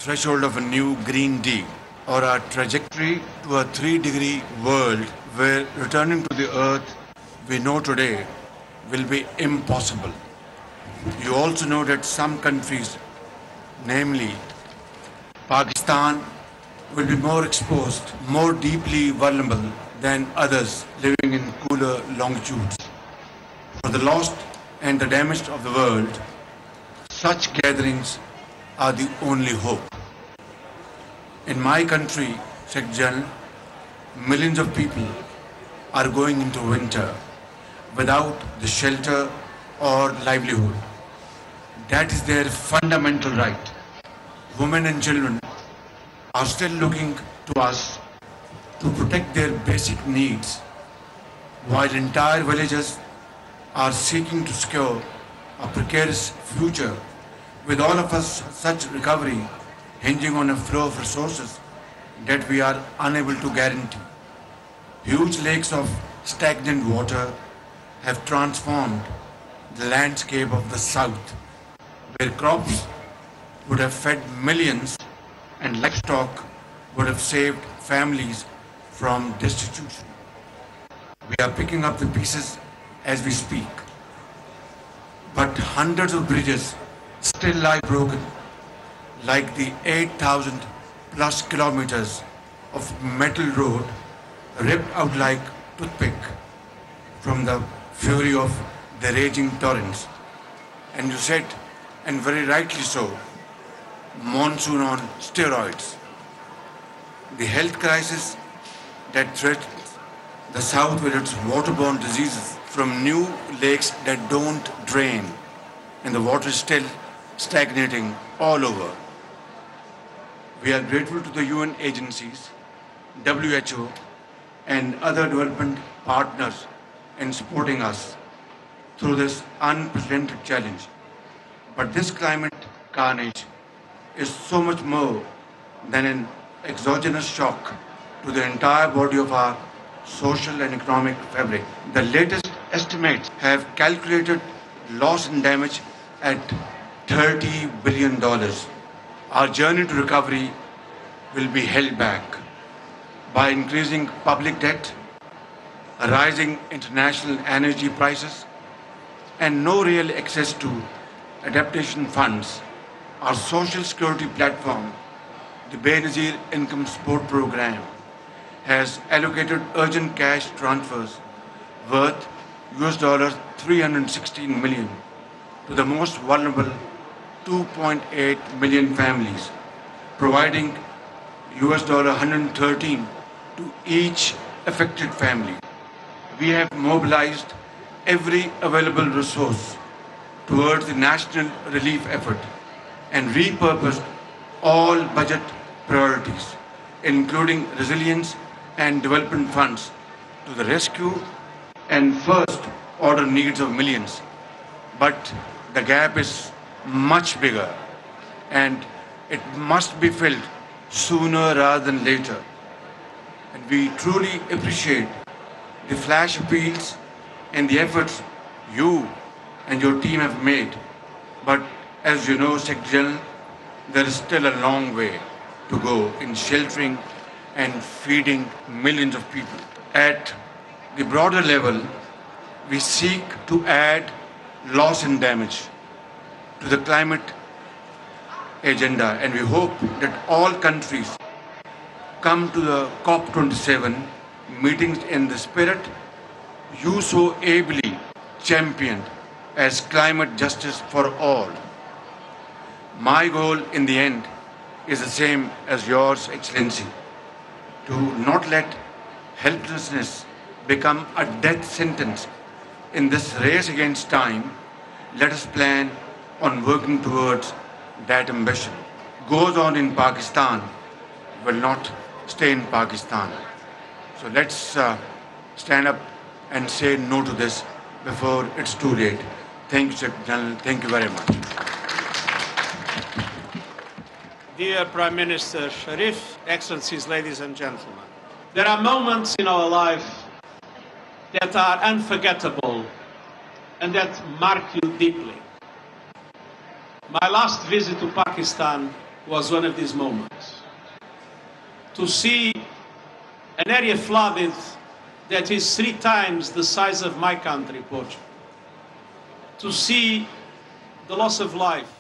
threshold of a new Green Deal or our trajectory to a 3-degree world where returning to the earth we know today will be impossible. You also know that some countries, namely Pakistan, will be more exposed, more deeply vulnerable than others living in cooler longitudes. For the lost and the damaged of the world, such gatherings are the only hope. In my country, Sheikh Jan, millions of people are going into winter without the shelter or livelihood. That is their fundamental right. Women and children are still looking to us to protect their basic needs, while entire villages are seeking to secure a precarious future, with all of us such recovery hinging on a flow of resources that we are unable to guarantee. Huge lakes of stagnant water have transformed the landscape of the south, where crops would have fed millions and livestock would have saved families from destitution. We are picking up the pieces as we speak, but hundreds of bridges still lie broken, like the 8,000 plus kilometers of metal road ripped out like toothpick from the fury of the raging torrents. And you said, and very rightly so, monsoon on steroids. The health crisis that threatens the south with its waterborne diseases from new lakes that don't drain, and the water is still stagnating all over. We are grateful to the UN agencies, WHO, and other development partners in supporting us through this unprecedented challenge. But this climate carnage is so much more than an exogenous shock to the entire body of our social and economic fabric. The latest estimates have calculated loss and damage at $30 billion. Our journey to recovery will be held back by increasing public debt, rising international energy prices, and no real access to adaptation funds. Our social security platform, the Benazir Income Support Program, has allocated urgent cash transfers worth $316 million to the most vulnerable 2.8 million families, providing $113 to each affected family. We have mobilized every available resource towards the national relief effort and repurposed all budget priorities, including resilience and development funds, to the rescue and first order needs of millions. But the gap is much bigger and it must be filled sooner rather than later. And we truly appreciate the flash appeals and the efforts you and your team have made. But as you know, Secretary, there is still a long way to go in sheltering and feeding millions of people. At the broader level, we seek to add loss and damage to the climate agenda, and we hope that all countries come to the COP27 meetings in the spirit you so ably championed as climate justice for all. My goal in the end is the same as yours, Excellency, to not let helplessness become a death sentence in this race against time. Let us plan on working towards that ambition. Goes on in Pakistan will not stay in Pakistan. So let's stand up and say no to this before it's too late. Thank you, Secretary General. Thank you very much. Dear Prime Minister Sharif, Excellencies, ladies and gentlemen, there are moments in our life that are unforgettable and that mark you deeply. My last visit to Pakistan was one of these moments. To see an area flooded that is 3 times the size of my country, Portugal. To see the loss of life